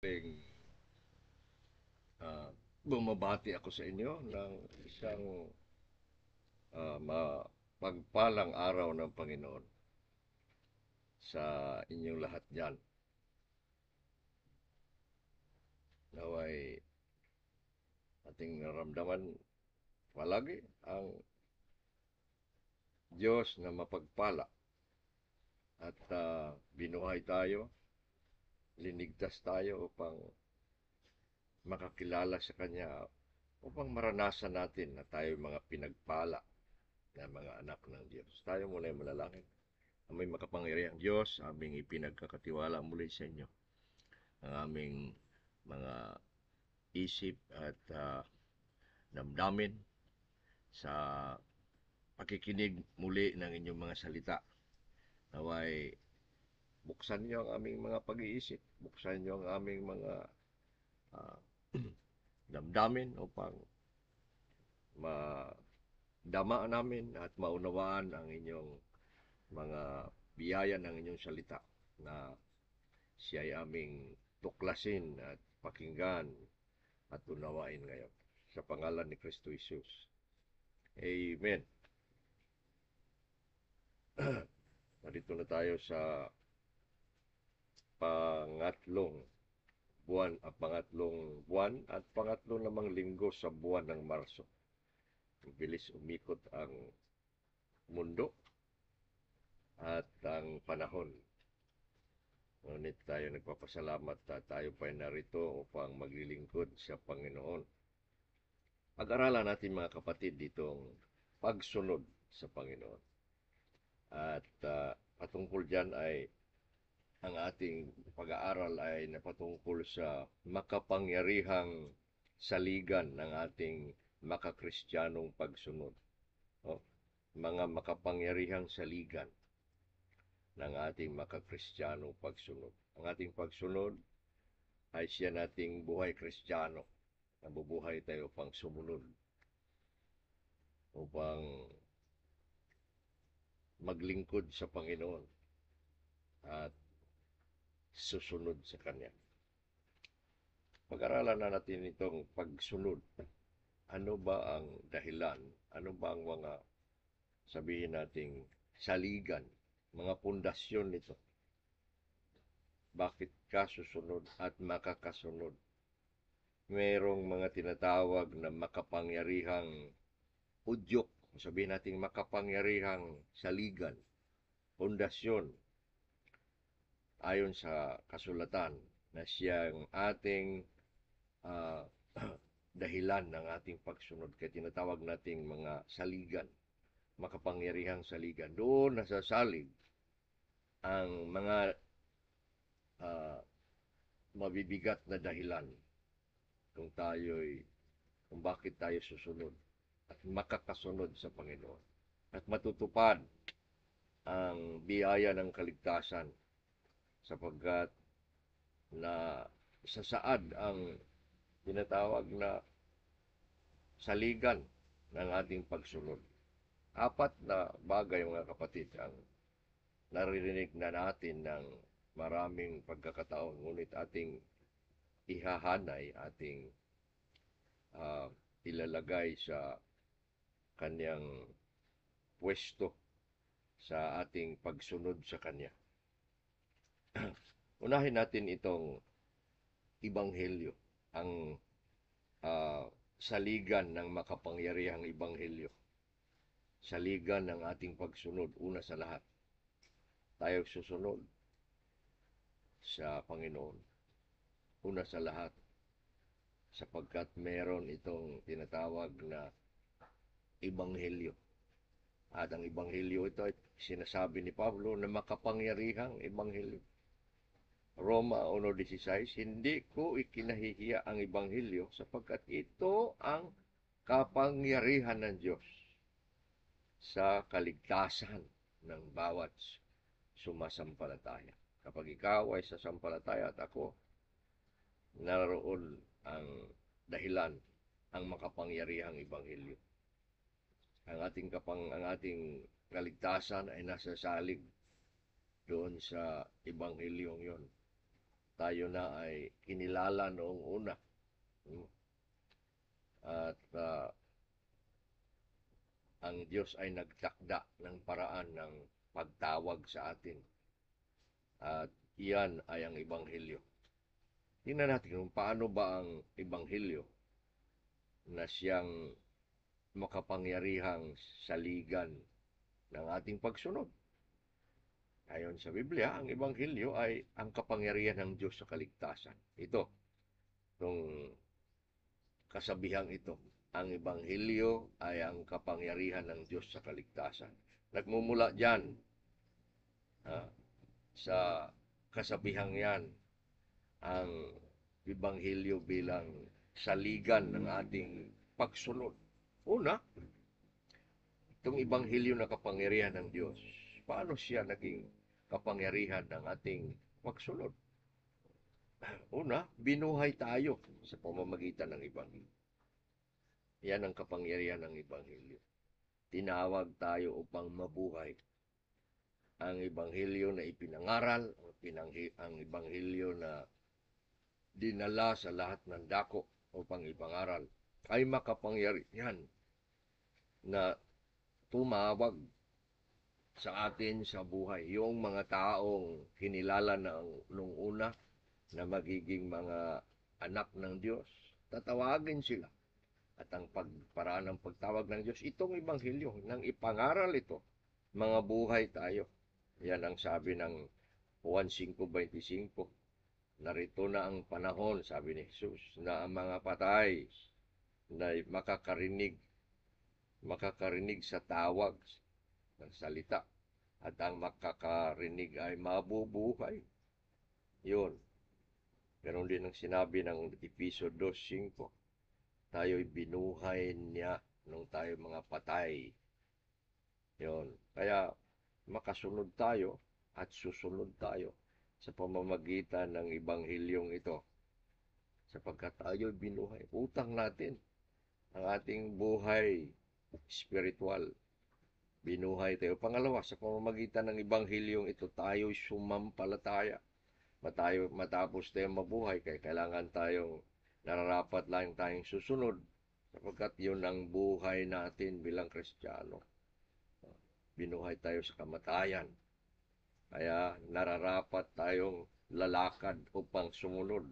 Ting ah, bumabati ako sa inyo ng isang mapagpalang araw ng Panginoon sa inyong lahat dyan. Naway ating naramdaman palagi ang Diyos na mapagpala at binuhay tayo, linigtas tayo upang makakilala sa Kanya, upang maranasan natin na tayo mga pinagpala na mga anak ng Diyos. Tayo muna ay manalangin. Aming makapangyarihang Diyos, aming ipinagkakatiwala muli sa inyo ang aming mga isip at damdamin sa pakikinig muli ng inyong mga salita. Naway buksan niyo ang aming mga pag-iisip, buksan niyo ang aming mga uh, damdamin upang madama namin at maunawaan ang inyong mga biyaya ng inyong salita na siya ay aming tuklasin at pakinggan at unawain ngayon. Sa pangalan ni Kristo Jesus. Amen. Narito na tayo sa pangatlong buwan at pangatlo namang linggo sa buwan ng Marso. Bilis umikot ang mundo at ang panahon. Ngunit tayo nagpapasalamat na tayo pa narito upang maglilingkod sa Panginoon. Pag-aralan natin mga kapatid ditong pagsunod sa Panginoon. At patungkol dyan ay ang ating pag-aaral ay napatungkol sa makapangyarihang saligan ng ating makakristyanong pagsunod. O, mga makapangyarihang saligan ng ating makakristyanong pagsunod. Ang ating pagsunod ay siya nating buhay kristyano. Nabubuhay tayo upang sumunod, upang maglingkod sa Panginoon at susunod sa Kanya. Pag-aralan na natin itong pagsunod. Ano ba ang dahilan? Ano ba ang mga, sabihin nating, saligan, mga pundasyon nito? Bakit ka susunod at makakasunod? Mayroong mga tinatawag na makapangyarihang udyok, sabihin natin makapangyarihang saligan, pundasyon, ayon sa kasulatan na siyang ating uh, dahilan ng ating pagsunod. Kaya tinatawag nating mga saligan, makapangyarihang saligan. Doon nasasalig ang mga uh, mabibigat na dahilan kung bakit tayo susunod at makakasunod sa Panginoon. At matutupad ang biyaya ng kaligtasan sapagkat na isasaad ang tinatawag na saligan ng ating pagsunod. Apat na bagay mga kapatid ang naririnig na natin ng maraming pagkakataon, ngunit ating ihahanay, ating ilalagay sa kanyang pwesto sa ating pagsunod sa Kanya. Unahin natin itong Ibanghelyo, ang saligan ng makapangyarihang Ibanghelyo. Saligan ng ating pagsunod, una sa lahat. Tayo susunod sa Panginoon. Una sa lahat, sapagkat meron itong tinatawag na Ibanghelyo. At ang Ibanghelyo ito ay sinasabi ni Pablo na makapangyarihang Ibanghelyo. Roma 1:16, hindi ko ikinahihiya ang Ebanghelyo sapagkat ito ang kapangyarihan ng Diyos sa kaligtasan ng bawat sumasampalataya. Kapag ikaw ay sasampalataya at ako, naroon ang dahilan, ang makapangyarihang Ebanghelyo. Ang ating kaligtasan ay nasa salig doon sa Ebanghelyong yon. tayo na ay kinilala noong una. Hmm. At ang Diyos ay nagtakda ng paraan ng pagtawag sa atin. At iyan ay ang Ebanghelyo. Tingnan natin kung paano ba ang Ebanghelyo na siyang makapangyarihang saligan ng ating pagsunod. Ayon sa Biblia, ang Ebanghelyo ay ang kapangyarihan ng Diyos sa kaligtasan. Ito, itong kasabihang ito, ang Ebanghelyo ay ang kapangyarihan ng Diyos sa kaligtasan. Nagmumula dyan sa kasabihang yan ang Ebanghelyo bilang saligan ng ating pagsunod. Una, itong Ebanghelyo na kapangyarihan ng Diyos, paano siya naging kapangyarihan ng ating pagsunod? Una, binuhay tayo sa pamamagitan ng Ebanghelyo. Yan ang kapangyarihan ng Ebanghelyo. Tinawag tayo upang mabuhay. Ang Ebanghelyo na ipinangaral, ang Ebanghelyo na dinala sa lahat ng dako upang ipangaral, ay makapangyarihan na tumawag sa atin sa buhay. Yung mga taong kinilala nung una na magiging mga anak ng Diyos, tatawagin sila. At ang paraan ng pagtawag ng Diyos, itong Ebanghelyo, nang ipangaral ito, mga buhay tayo. Yan ang sabi ng Juan 5:25. Narito na ang panahon, sabi ni Jesus, na ang mga patay na makakarinig sa tawag ng salita. At ang makakarinig ay mabubuhay. Yun. Pero din ang sinabi ng Efeso 2:5, tayo'y binuhay niya nung tayo mga patay. Yun. Kaya makasunod tayo at susunod tayo sa pamamagitan ng Ebanghelyong ito. Sapagkat tayo'y binuhay. Utang natin ang ating buhay spiritual. Binuhay tayo. Pangalawa, sa pamamagitan ng Ebanghelyong ito, tayo'y sumampalataya. Matapos tayong mabuhay, kaya kailangan nararapat lang tayong susunod. Sapagkat yun ang buhay natin bilang Kristiyano. Binuhay tayo sa kamatayan. Kaya nararapat tayong lalakad upang sumunod.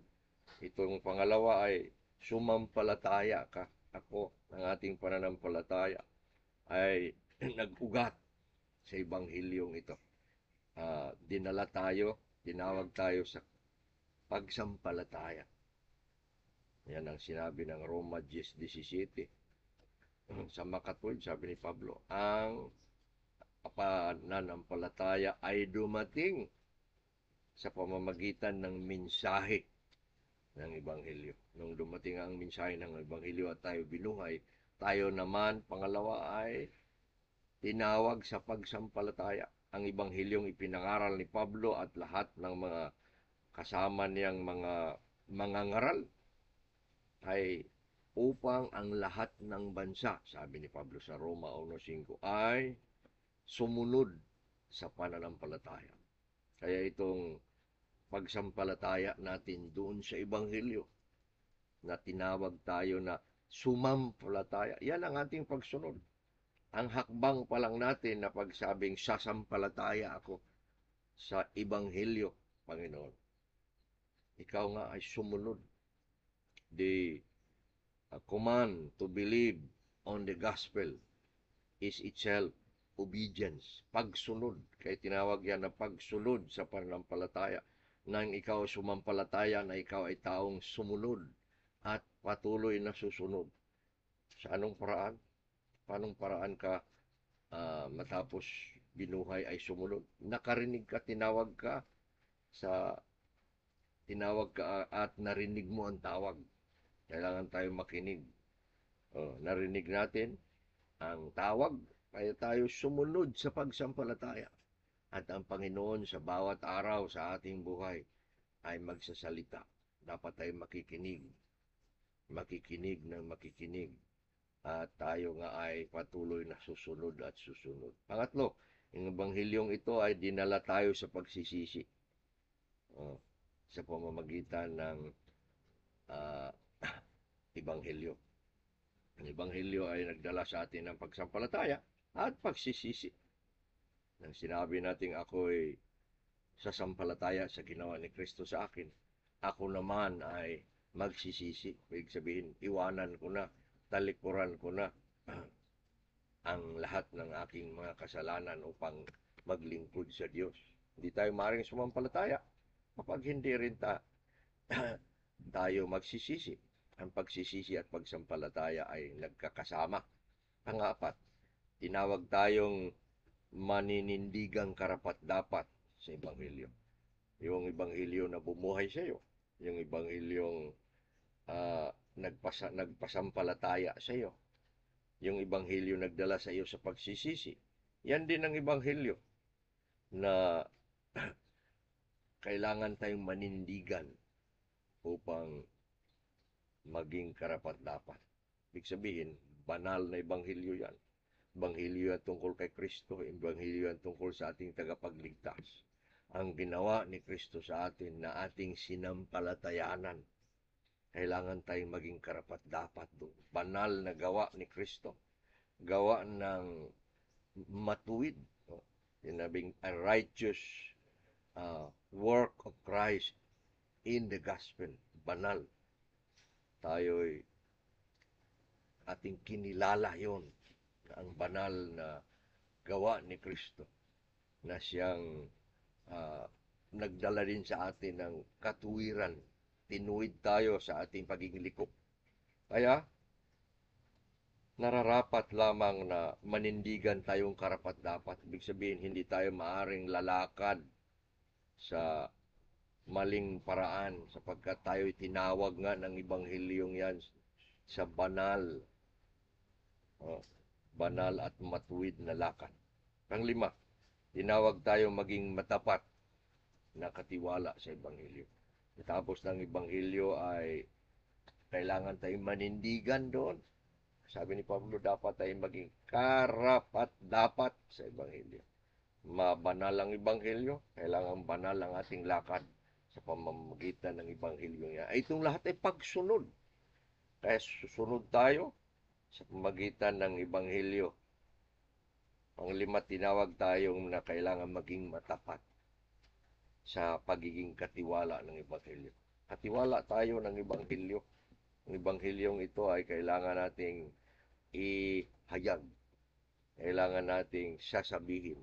Itong pangalawa ay sumampalataya ka. Ako, ang ating pananampalataya ay nag-ugat sa Ebanghelyong ito. Tinawag tayo sa pagsampalataya. Yan ang sinabi ng Roma 10:17. Sa makatwid, sabi ni Pablo, ang pananampalataya ay dumating sa pamamagitan ng mensahe ng Ebanghelyo. Nung dumating ang mensahe ng Ebanghelyo at tayo binuhay, tayo naman, pangalawa, ay tinawag sa pagsampalataya. Ang Ebanghelyong ipinangaral ni Pablo at lahat ng mga kasama niyang mga ngaral ay upang ang lahat ng bansa, sabi ni Pablo sa Roma 1:5, ay sumunod sa pananampalataya. Kaya itong pagsampalataya natin doon sa Ebanghelyo na tinawag tayo na sumampalataya, yan ang ating pagsunod. Ang hakbang pa lang natin na pagsabing sasampalataya ako sa Ebanghelyo, Panginoon. Ikaw nga ay sumunod. The command to believe on the gospel is itself obedience, pagsunod. Kaya tinawag yan na pagsunod sa pananampalataya. Nang ikaw sumampalataya na ikaw ay taong sumunod at patuloy na susunod. Sa anong paraan? Paanong paraan ka matapos binuhay ay sumunod? Nakarinig ka, tinawag ka at narinig mo ang tawag. Kailangan tayo makinig. Narinig natin ang tawag, kaya tayo sumunod sa pagsampalataya. At ang Panginoon sa bawat araw sa ating buhay ay magsasalita. Dapat tayo makikinig ng makikinig. At tayo nga ay patuloy na susunod at susunod. Pangatlo, ang Ebanghelyong ito ay dinala tayo sa pagsisisi. sa pamamagitan ng ah, Ebanghelyo. Ang Ebanghelyo ay nagdala sa atin ng pagsampalataya at pagsisisi. Nang sinabi natin ako'y sasampalataya sa ginawa ni Kristo sa akin, ako naman ay magsisisi. Ibig sabihin, iwanan ko na, talikuran ko na ang lahat ng aking mga kasalanan upang maglingkod sa Diyos. Hindi tayo maaaring sumampalataya kapag hindi rin tayo magsisisi. Ang pagsisisi at pagsampalataya ay nagkakasama. Pangapat, tinawag tayong maninindigang karapat-dapat sa Ebanghelyo. Yung Ebanghelyo na bumuhay sa iyo. Yung Ebanghelyong nagpasampalataya sa iyo. Yung Ebanghelyo nagdala sa iyo sa pagsisisi. Yan din ang Ebanghelyo na kailangan tayong manindigan upang maging karapat-dapat. Ibig sabihin, banal na Ebanghelyo yan. Ebanghelyo yan tungkol kay Kristo. Ebanghelyo yan tungkol sa ating tagapagligtas. Ang ginawa ni Kristo sa atin na ating sinampalatayanan. Kailangan tayong maging karapat-dapat doon. Banal na gawa ni Kristo. Gawa ng matuwid. Sinabing a righteous work of Christ in the gospel. Banal. Tayo'y ating kinilala yon na ang banal na gawa ni Kristo na siyang nagdala din sa atin ng katuwiran. Tinuwid tayo sa ating pagiging liko. Kaya, nararapat lamang na manindigan tayong karapat-dapat. Ibig sabihin, hindi tayo maaring lalakad sa maling paraan sapagkat tayo'y tinawag nga ng Ebanghelyong yan sa banal at matuwid na lakad. Panglima, tinawag tayo maging matapat na katiwala sa Ebanghelyo. Tapos ng Ebanghelyo ay kailangan tayong manindigan doon. Sabi ni Pablo, dapat tayong maging karapat-dapat sa Ebanghelyo. Mabanal ang Ebanghelyo, kailangan banal ang ating lakad sa pamamagitan ng Ebanghelyo niya. Itong lahat ay pagsunod. Kaya susunod tayo sa pamamagitan ng Ebanghelyo. Panglima, tinawag tayong na kailangan maging matapat sa pagiging katiwala ng Ebanghelyo. Katiwala tayo ng Ebanghelyo. Ang Ebanghelyong ito ay kailangan nating ihayag. Kailangan nating sasabihin.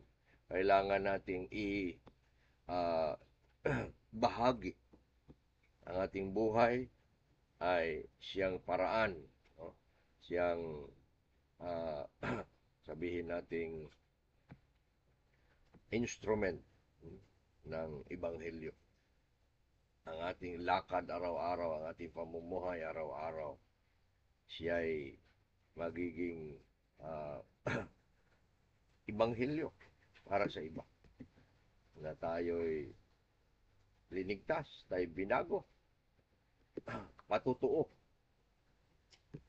Kailangan nating bahagi. Ang ating buhay ay siyang paraan. No? Siyang sabihin nating instrument ng Ebanghelyo. Ang ating lakad araw-araw, ang ating pamumuhay araw-araw, siya'y magiging Ebanghelyo para sa iba. Na tayo'y linigtas, tayo binago, patutuo.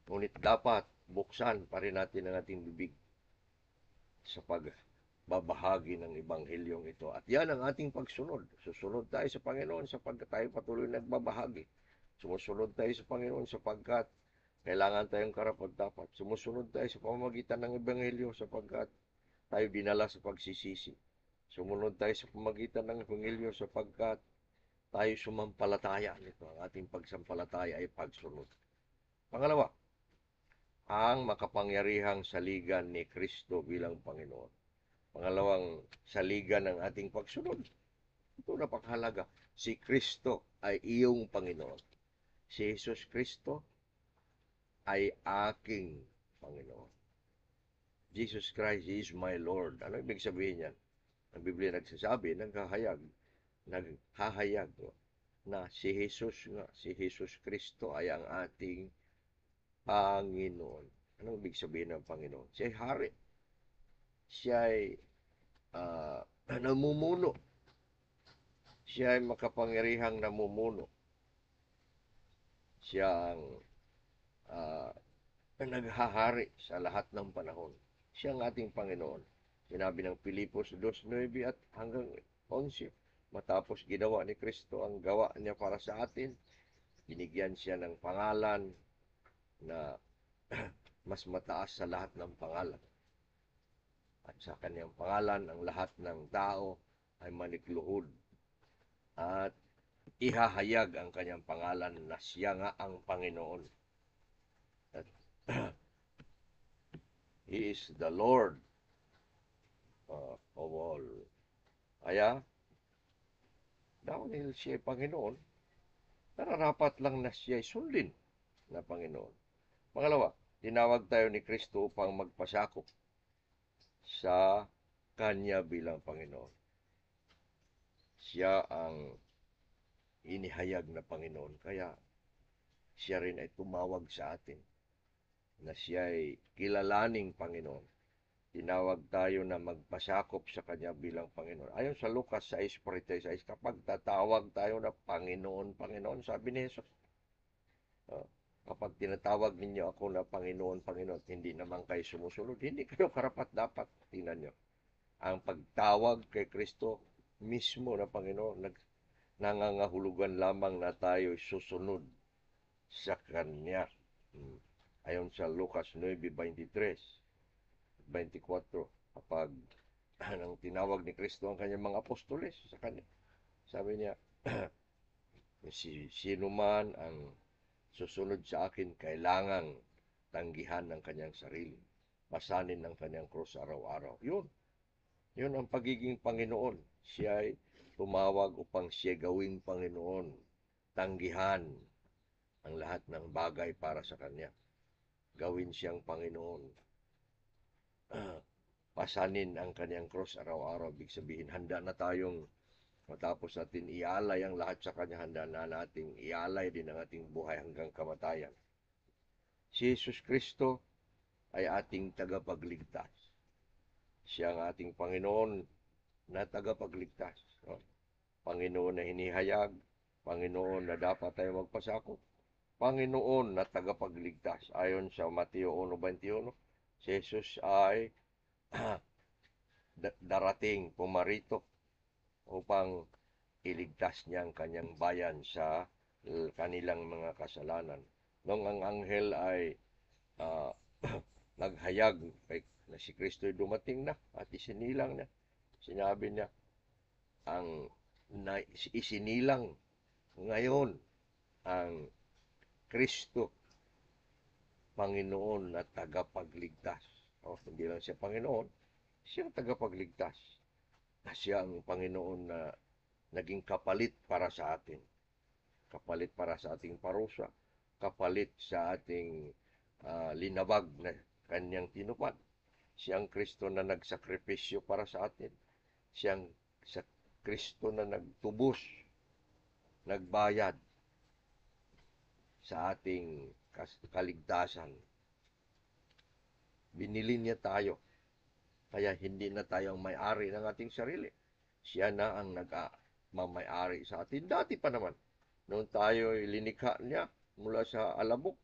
Ngunit dapat buksan pa rin natin ang ating bibig sa pagbabahagi ng Ebanghelyong ito. At yan ang ating pagsunod. Susunod tayo sa Panginoon sapagkat tayo patuloy nagbabahagi. Sumusunod tayo sa Panginoon sapagkat kailangan tayong karapat-dapat. Sumusunod tayo sa pamamagitan ng Ebanghelyo sapagkat tayo dinala sa pagsisisi. Sumunod tayo sa pamamagitan ng Ebanghelyo sapagkat tayo sumampalataya nito. Ang ating pagsampalataya ay pagsunod. Pangalawa, ang makapangyarihang saligan ni Kristo bilang Panginoon. Pangalawang saligan ng ating pagsunod. Ito napakahalaga. Si Kristo ay iyong Panginoon. Si Jesus Kristo ay aking Panginoon. Jesus Christ is my Lord. Ano ibig sabihin yan? Ang Biblia nagsasabi, naghahayag na si Jesus Kristo ay ang ating Panginoon. Anong ibig sabihin ng Panginoon? Siya ay hari. Siya ay namumuno. Siya ay makapangyarihang namumuno. Siya ang naghahari sa lahat ng panahon. Siya ang ating Panginoon. Sinabi ng Pilipos 2:9 at hanggang 11, Matapos ginawa ni Kristo ang gawa niya para sa atin, binigyan siya ng pangalan na mas mataas sa lahat ng pangalan. At sa kanyang pangalan, ang lahat ng tao ay manikluhod at ihahayag ang kanyang pangalan na siya nga ang Panginoon. At He is the Lord of all. Kaya, dahil siya ay Panginoon, nararapat lang na siya ay sundin na Panginoon. Pangalawa, tinawag tayo ni Kristo upang magpasakop sa Kanya bilang Panginoon. Siya ang inihayag na Panginoon. Kaya siya rin ay tumawag sa atin na siya ay kilalaning Panginoon. Tinawag tayo na magpasakop sa Kanya bilang Panginoon. Ayon sa Lucas 6:46, kapag tatawag tayo na Panginoon, Panginoon, sabi ni Jesus, kapag tinatawag ninyo ako na Panginoon, Panginoon, at hindi naman kayo sumusunod, hindi kayo karapat-dapat. Tingnan nyo. Ang pagtawag kay Kristo mismo na Panginoon, nangangahulugan lamang na tayo susunod sa Kanya. Ayon sa Lucas 9:23-24, kapag nang tinawag ni Kristo ang kanyang mga apostoles sa Kanya, sabi niya, sino man ang susunod sa akin, kailangang tanggihan ng kanyang sarili, pasanin ng kanyang krus araw-araw. Yun ang pagiging Panginoon. Siya ay tumawag upang siya gawing Panginoon, tanggihan ang lahat ng bagay para sa Kanya, gawin siyang Panginoon, pasanin ang kanyang krus araw-araw. Ibig sabihin, handa na tayong matapos natin ialay ang lahat sa Kanya, handa na nating ialay din ang ating buhay hanggang kamatayan. Si Jesus Kristo ay ating tagapagligtas. Siya ang ating Panginoon na tagapagligtas. Panginoon na hinihayag, Panginoon na dapat tayo magpasakop, Panginoon na tagapagligtas. Ayon sa Mateo 1:21, si Jesus ay darating, pumarito upang iligtas niya ang kanyang bayan sa kanilang mga kasalanan. Nung ang anghel ay naghayag na si Kristo ay dumating na at isinilang niya, sinabi niya, isinilang ngayon ang Kristo, Panginoon at tagapagligtas. Hindi lang siya Panginoon, siya ang tagapagligtas. Siya ang Panginoon na naging kapalit para sa atin. Kapalit para sa ating parusa. Kapalit sa ating linabag na kanyang tinupad. Siya ang Kristo na nagsakripisyo para sa atin. Siya ang Kristo na nagtubos, nagbayad sa ating kaligtasan. Binili niya tayo. Kaya hindi na tayo ang may-ari ng ating sarili. Siya na ang nagmamay-ari sa atin. Dati pa naman, noong tayo linikha niya mula sa alabok,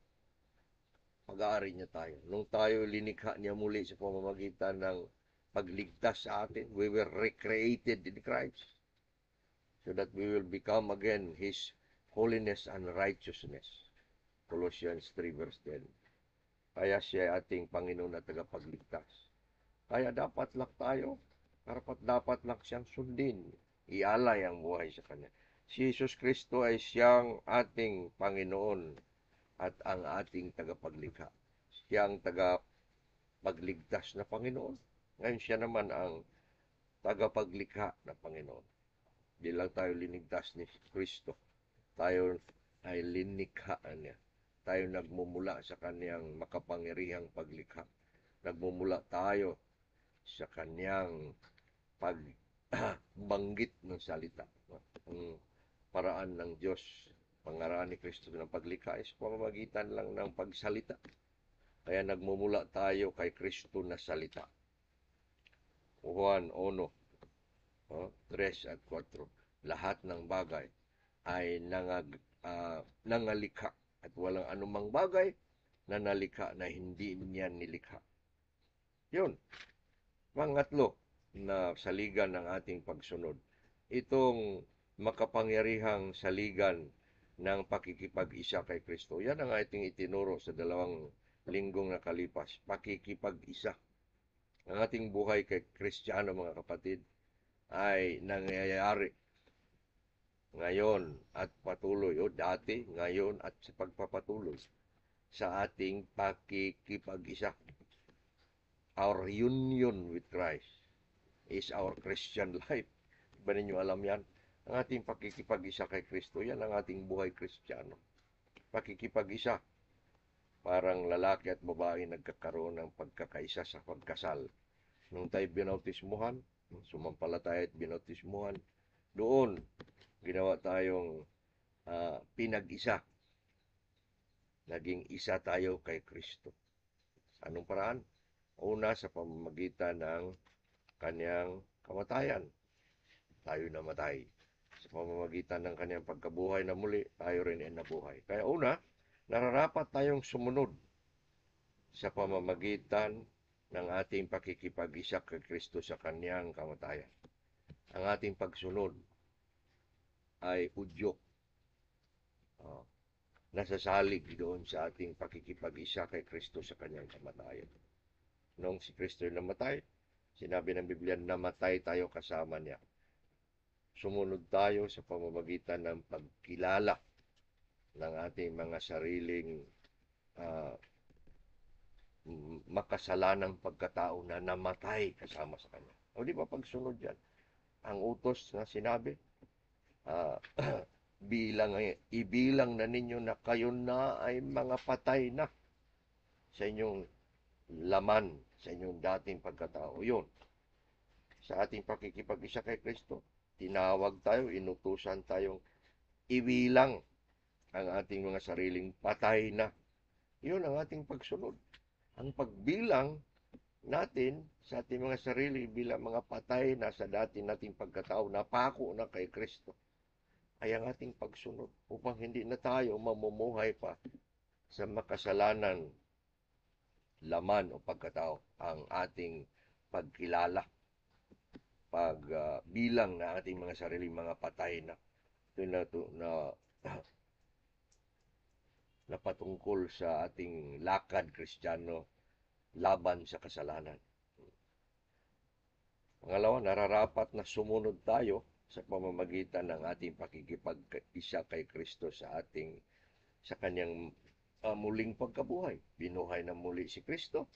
pag-aari niya tayo. Noong tayo linikha niya muli sa pamamagitan ng pagligtas sa atin, we were recreated in Christ so that we will become again His holiness and righteousness. Colossians 3:10. Kaya siya ating Panginoon na tagapagligtas. Kaya dapat lang tayo, dapat lang siyang sundin, ialay ang buhay sa Kanya. Si Jesus Kristo ay siyang ating Panginoon at ang ating tagapaglikha. Siya ang tagapagligtas na Panginoon. Ngayon siya naman ang tagapaglikha na Panginoon. Di lang tayo linigtas ni Kristo. Tayo ay linikha niya. Tayo nagmumula sa Kanyang makapangyarihang paglikha. Nagmumula tayo sa Kanyang pagbanggit ng salita. Ang paraan ng Diyos, pangaraan ni Kristo ng paglikha is pamamagitan lang ng pagsalita. Kaya nagmumula tayo kay Kristo na salita. Juan 1:3 at 4. Lahat ng bagay ay nangalikha at walang anumang bagay na nalikha na hindi niya nilikha. Yun. Pangatlo na saligan ng ating pagsunod itong makapangyarihang saligan ng pakikipag-isa kay Kristo. Yan ang ating itinuro sa 2 linggong nakalipas. Pakikipag-isa. Ang ating buhay kay Kristiyano, mga kapatid, ay nangyayari ngayon at patuloy, o dati, ngayon at sa pagpapatuloy sa ating pakikipag-isa. Our union with Christ is our Christian life. Ba ninyo alam yan? Ang ating pakikipag-isa kay Kristo, yan ang ating buhay Kristiyano. Pakikipag-isa. Parang lalaki at babae nagkakaroon ng pagkakaisa sa pagkasal. Nung tayo binautismuhan, sumampalataya at binautismuhan, doon ginawa tayong pinag-isa. Naging isa tayo kay Kristo. Anong paraan? Una, sa pamamagitan ng kanyang kamatayan. Tayo namatay. Sa pamamagitan ng kanyang pagkabuhay na muli, tayo rin ay nabuhay. Kaya una, nararapat tayong sumunod sa pamamagitan ng ating pakikipag-isa kay Kristo sa kanyang kamatayan. Ang ating pagsunod ay udyok. Nasasalig doon sa ating pakikipag-isa kay Kristo sa kanyang kamatayan. Noong si Kristo namatay, sinabi ng Biblia, namatay tayo kasama niya. Sumunod tayo sa pamamagitan ng pagkilala ng ating mga sariling makasalanang pagkatao na namatay kasama sa kanya. O di ba pagsunod yan? Ang utos na sinabi, ibilang na ninyo na kayo na ay mga patay na sa inyong laman, sa inyong dating pagkatao. Yun. Sa ating pakikipag-isa kay Kristo, tinawag tayo, inutusan tayong ibilang ang ating mga sariling patay na. Yun ang ating pagsunod. Ang pagbilang natin sa ating mga sarili bilang mga patay na sa dati nating pagkatao, napako na kay Kristo, ay ang ating pagsunod upang hindi na tayo mamumuhay pa sa makasalanan laman o pagkatao. Ang ating pagkilala, pagbilang na ating mga sarili mga patay na. Ito na patungkol sa ating lakad Kristiyano laban sa kasalanan. Pangalawa, nararapat na sumunod tayo sa pamamagitan ng ating pakikipag-isa kay Kristo sa kanyang muling pagkabuhay. Binuhay na muli si Kristo.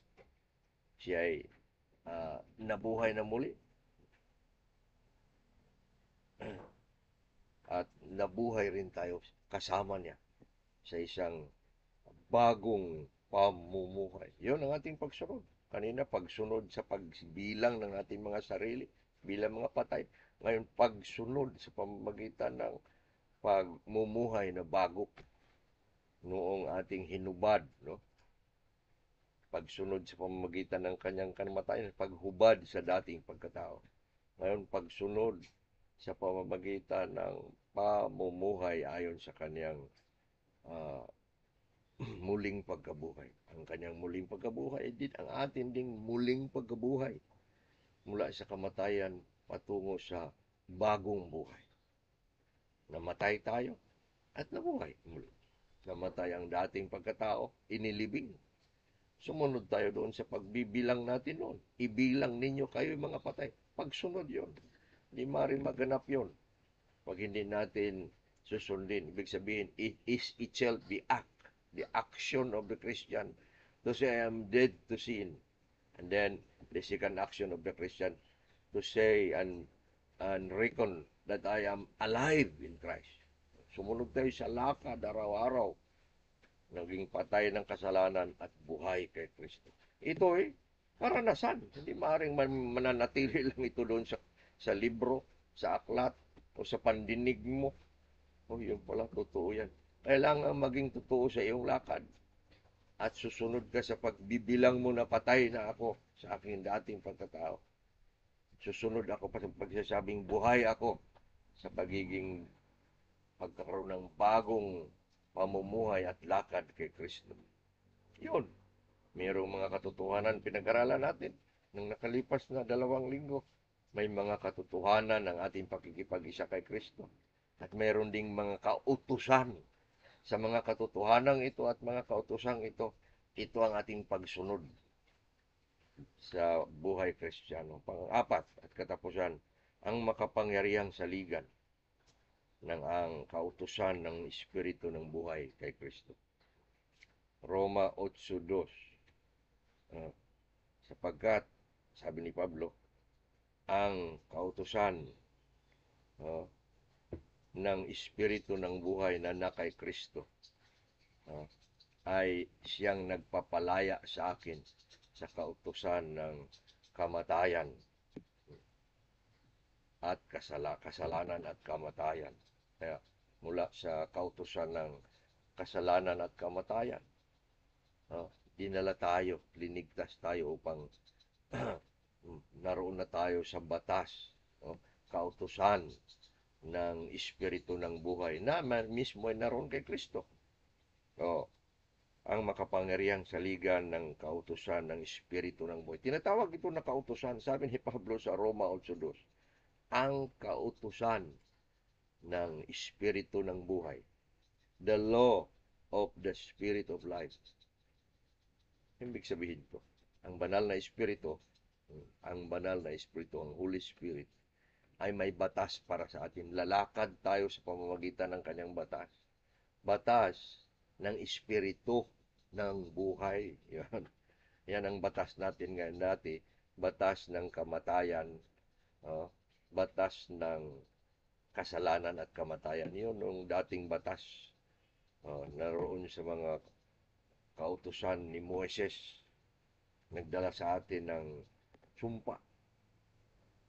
Siya ay nabuhay na muli. At nabuhay rin tayo kasama niya sa isang bagong pamumuhay. Yun ang ating pagsunod. Kanina, pagsunod sa pagbilang ng ating mga sarili bilang mga patay. Ngayon, pagsunod sa pamamagitan ng pagmumuhay na bago noong ating hinubad, no? Pagsunod sa pamamagitan ng kanyang kamatayan, paghubad sa dating pagkatao. Ngayon, pagsunod sa pamamagitan ng pamumuhay ayon sa kanyang muling pagkabuhay. Ang kanyang muling pagkabuhay din ang atin ding muling pagkabuhay mula sa kamatayan patungo sa bagong buhay. Namatay tayo at nabuhay muli. Namatay ang dating pagkatao, inilibing. Sumunod tayo doon sa pagbibilang natin noon. Ibilang ninyo kayo mga patay. Pagsunod yon. Hindi maaaring maganap yon pag hindi natin susundin. Ibig sabihin, it is itself the action of the Christian to say I am dead to sin. And then the second action of the Christian to say and reckon that I am alive in Christ. Sumunod tayo sa lakad araw-araw. Naging patay ng kasalanan at buhay kay Kristo. Ito karanasan. Hindi maaaring mananatili lang ito doon sa libro, sa aklat, o sa pandinig mo. Yun pala, totoo yan. Kailangan maging totoo sa iyong lakad. At susunod ka sa pagbibilang mo na patay na ako sa aking dating pagkatao. Susunod ako pa sa pagsasabing buhay ako sa pagiging pagkakaroon ng bagong pamumuhay at lakad kay Kristo. Yun. Mayroong mga katotohanan pinag-aralan natin nang nakalipas na 2 linggo. May mga katotohanan ng ating pakikipag-isa kay Kristo. At mayroon ding mga kautusan sa mga katotohanan ito at mga kautosang ito. Ito ang ating pagsunod sa buhay Kristiyano. Pang-apat at katapusan, ang makapangyarihang saligan ng ang kautusan ng Espiritu ng buhay kay Kristo. Roma 8:2. Sapagkat, sabi ni Pablo, ang kautusan uh, ng Espiritu ng buhay na nakay Kristo uh, ay siyang nagpapalaya sa akin sa kautusan ng kamatayan at kasalanan at kamatayan. Kaya mula sa kautusan ng kasalanan at kamatayan, dinala tayo, linigtas tayo upang naroon na tayo sa batas, kautusan ng Espiritu ng buhay na mismo ay naroon kay Kristo. Ang makapangyarihang saligan ng kautusan ng Espiritu ng buhay. Tinatawag ito na kautusan, sabi ni Pablo sa Roma 8:2. Ang kautusan ng Espiritu ng buhay. The law of the Spirit of life. Ibig sabihin ito, ang banal na Espiritu, ang Holy Spirit, ay may batas para sa atin. Lalakad tayo sa pamamagitan ng kanyang batas. Batas ng Espiritu ng buhay. Yan ang batas natin ngayon dati. Batas ng kamatayan. Batas ng kasalanan at kamatayan. Yun ang dating batas. Naroon sa mga kautusan ni Moises. Nagdala sa atin ng sumpa.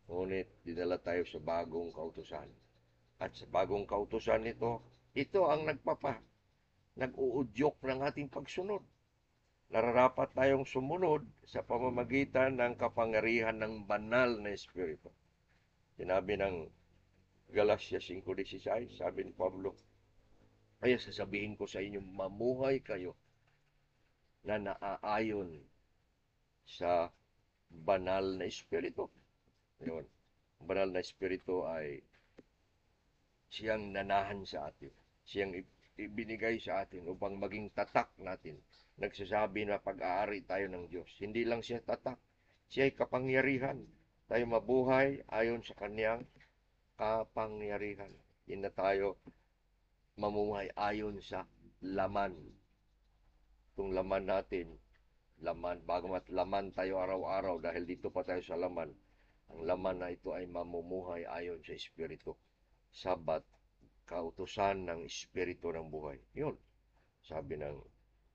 Ngunit dinala tayo sa bagong kautusan. At sa bagong kautusan ito ang nag-uudyok ng ating pagsunod. Nararapat tayong sumunod sa pamamagitan ng kapangyarihan ng banal na Espiritu. Sinabi ng Galatia 5:16, sabi ni Pablo, kaya sasabihin ko sa inyo, mamuhay kayo na naaayon sa banal na Espiritu. Yun. Ang banal na Espiritu ay siyang nanahan sa atin. Siyang ibinigay sa atin upang maging tatak natin. Nagsasabi na pag-aari tayo ng Diyos. Hindi lang siya tatak. Siya ay kapangyarihan. Tayo mabuhay ayon sa kanyang kapangyarihan. Hindi na tayo mamuhay ayon sa laman. Itong laman natin, bagamat laman tayo araw-araw dahil dito pa tayo sa laman, ang laman na ito ay mamumuhay ayon sa Espiritu. Sabat, kautusan ng Espiritu ng buhay. Yun, sabi ng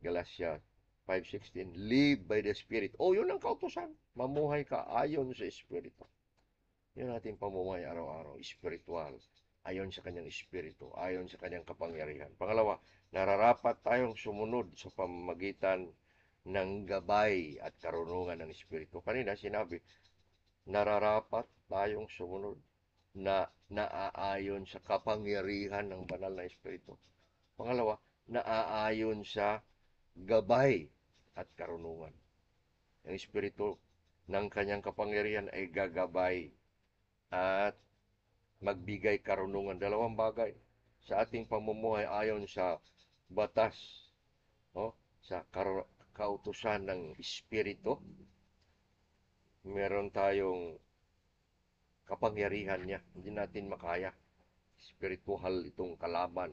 Galatia 5:16, live by the Spirit. Yun ang kautusan. Mamuhay ka ayon sa Espiritu. Yun ating pamumuhay araw-araw, espiritual. Ayon sa kanyang Espiritu, ayon sa kanyang kapangyarihan. Pangalawa, nararapat tayong sumunod sa pamamagitan ng gabay at karunungan ng Espiritu. Kanina sinabi, nararapat tayong sumunod na naaayon sa kapangyarihan ng banal na Espiritu. Pangalawa, naaayon sa gabay at karunungan. Ang Espiritu ng kanyang kapangyarihan ay gagabay at magbigay karunungan. Dalawang bagay sa ating pamumuhay ayon sa batas, sa kautusan ng Espiritu. Meron tayong kapangyarihan niya. Hindi natin makaya. Spiritual itong kalaban.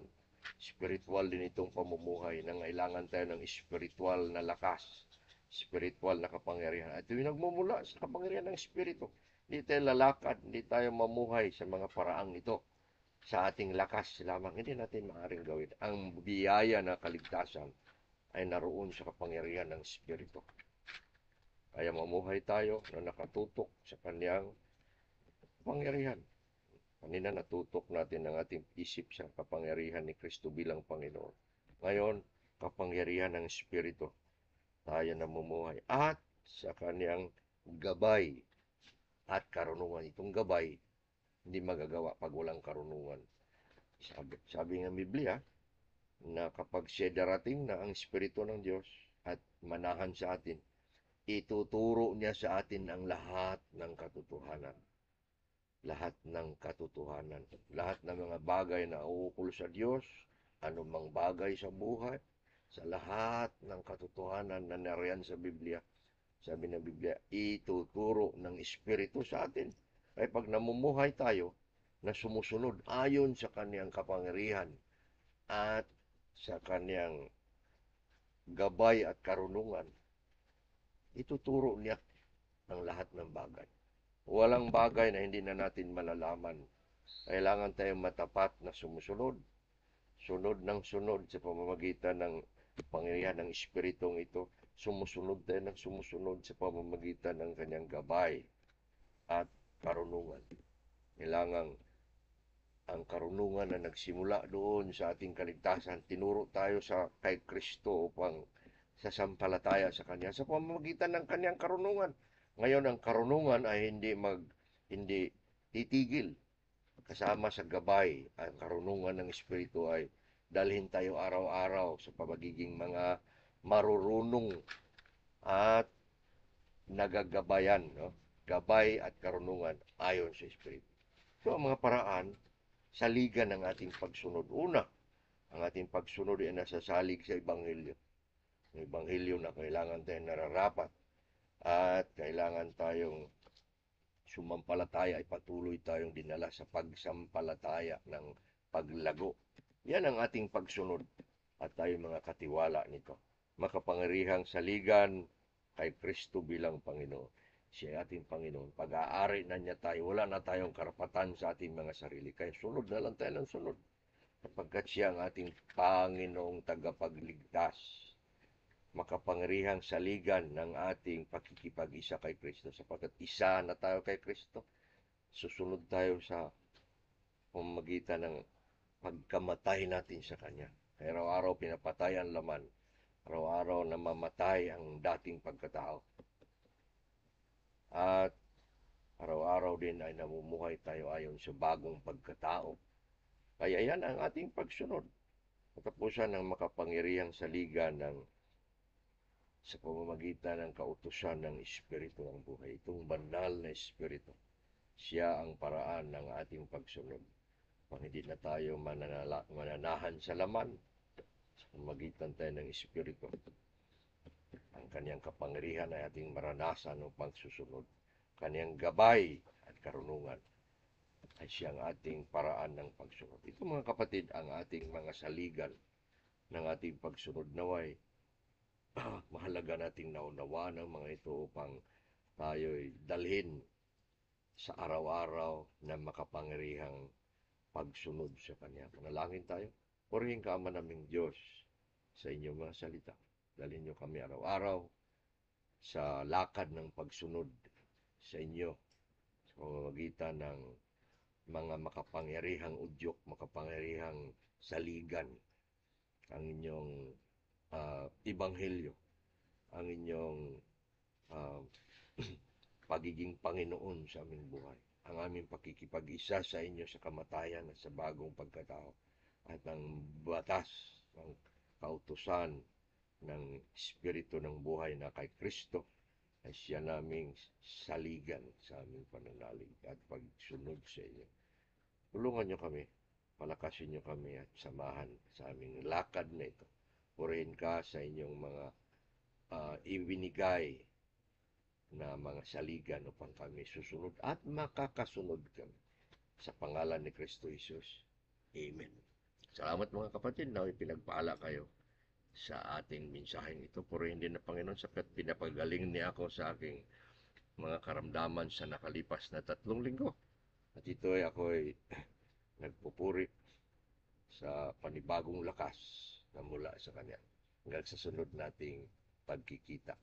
Spiritual din itong pamumuhay. Nangailangan tayo ng spiritual na lakas. Spiritual na kapangyarihan. At ito yung nagmumula sa kapangyarihan ng Espiritu. Hindi tayo lalakad. Hindi tayo mamuhay sa mga paraang ito. Sa ating lakas lamang. Hindi natin maaaring gawin. Ang biyaya na kaligtasan ay naroon sa kapangyarihan ng Espiritu. Kaya mamuhay tayo na nakatutok sa kanyang kapangyarihan. Kanina natutok natin ang ating isip sa kapangyarihan ni Kristo bilang Panginoon. Ngayon, kapangyarihan ng Espiritu. Tayo na mamuhay. At sa kanyang gabay at karunungan. Itong gabay, hindi magagawa pag walang karunungan. Sabi ng Biblia, na kapag siya darating na ang Espiritu ng Diyos at manahan sa atin, ituturo niya sa atin ang lahat ng katotohanan. lahat ng katotohanan, lahat ng mga bagay na uukol sa Diyos, anumang bagay sa buhay, sa lahat ng katotohanan na nariyan sa Biblia. Sabi ng Biblia, ituturo ng Espiritu sa atin. Ay pag namumuhay tayo na sumusunod ayon sa kaniyang kapangyarihan at sa kaniyang gabay at karunungan, ituturo niya ang lahat ng bagay. Walang bagay na hindi na natin malalaman. Kailangan tayong matapat na sumusunod. Sunod ng sunod sa pamamagitan ng pangyarihan ng Espiritong ito. Sumusunod tayo ng sumusunod sa pamamagitan ng kanyang gabay at karunungan. Kailangan ang karunungan na nagsimula doon sa ating kaligtasan, tinuro tayo sa kay Kristo upang sasampalataya sa Kanya sa pamamagitan ng Kanyang karunungan. Ngayon, ang karunungan ay hindi titigil. Kasama sa gabay, ang karunungan ng Espiritu ay dalhin tayo araw-araw sa pamagiging mga marurunong at nagagabayan, no? Gabay at karunungan ayon sa Espiritu. So, ang mga paraan, saligan ng ating pagsunod. Una, ang ating pagsunod ay nasasalig sa Ebanghelyo. Ang Ebanghelyo na kailangan tayong nararapat at kailangan tayong sumampalataya ay patuloy tayong dinala sa pagsampalataya ng paglago. Yan ang ating pagsunod at tayo mga katiwala nito. Makapangyarihang saligan kay Kristo bilang Panginoon. Siya ay ating Panginoon. Pag-aari na niya tayo, wala na tayong karapatan sa ating mga sarili. Kaya sunod na lang tayo ng sunod. Sapagkat siya ang ating Panginoong tagapagligtas. Makapangyarihang saligan ng ating pakikipag-isa kay Kristo. Sapagkat isa na tayo kay Kristo. Susunod tayo sa pamamagitan ng pagkamatay natin sa Kanya. Kaya araw-araw pinapatay ang laman. Araw-araw namamatay ang dating pagkatao. At araw-araw din ay namumuhay tayo ayon sa bagong pagkatao. Kaya yan ang ating pagsunod. Katapusan ng makapangyarihang saligan ng sa pamamagitan ng kautusan ng Espiritu ng buhay. Itong banal na Espiritu. Siya ang paraan ng ating pagsunod. Pag hindi na tayo mananahan sa laman, sa pamamagitan tayo ng Espiritu, ang kanyang kapangyarihan ay ating maranasan ng pagsusunod. Kanyang gabay at karunungan ay siyang ating paraan ng pagsunod. Ito mga kapatid, ang ating mga saligan ng ating pagsunod naway. Mahalaga nating naunawaan ang mga ito upang tayo'y dalhin sa araw-araw na makapangyarihang pagsunod sa Kanya. Manalangin tayo. Purihin ka, Ama naming Diyos, sa inyong mga salita. Dalhin niyo kami araw-araw sa lakad ng pagsunod sa inyo sa pamamagitan ng mga makapangyarihang udyok, makapangyarihang saligan, ang inyong ebanghelyo, ang inyong uh, pagiging Panginoon sa aming buhay, ang aming pakikipag-isa sa inyo sa kamatayan at sa bagong pagkatao, at ang batas ng kautusan ng Espiritu ng buhay na kay Kristo ay siya naming saligan sa aming pananalig at pagsunod sa inyo. Tulungan niyo kami, palakasin niyo kami at samahan sa aming lakad na ito. Purihin ka sa inyong mga ibinigay na mga saligan upang kami susunod at makakasunod kami. Sa pangalan ni Kristo Jesus. Amen. Salamat mga kapatid na pinagpala kayo sa ating mensaheng ito. Purihin din ng Panginoon sapagkat pinapagaling niya ako sa aking mga karamdaman sa nakalipas na 3 linggo. At ito ay ako'y nagpupuri sa panibagong lakas na mula sa Kanya hanggang sa sunod nating pagkikita.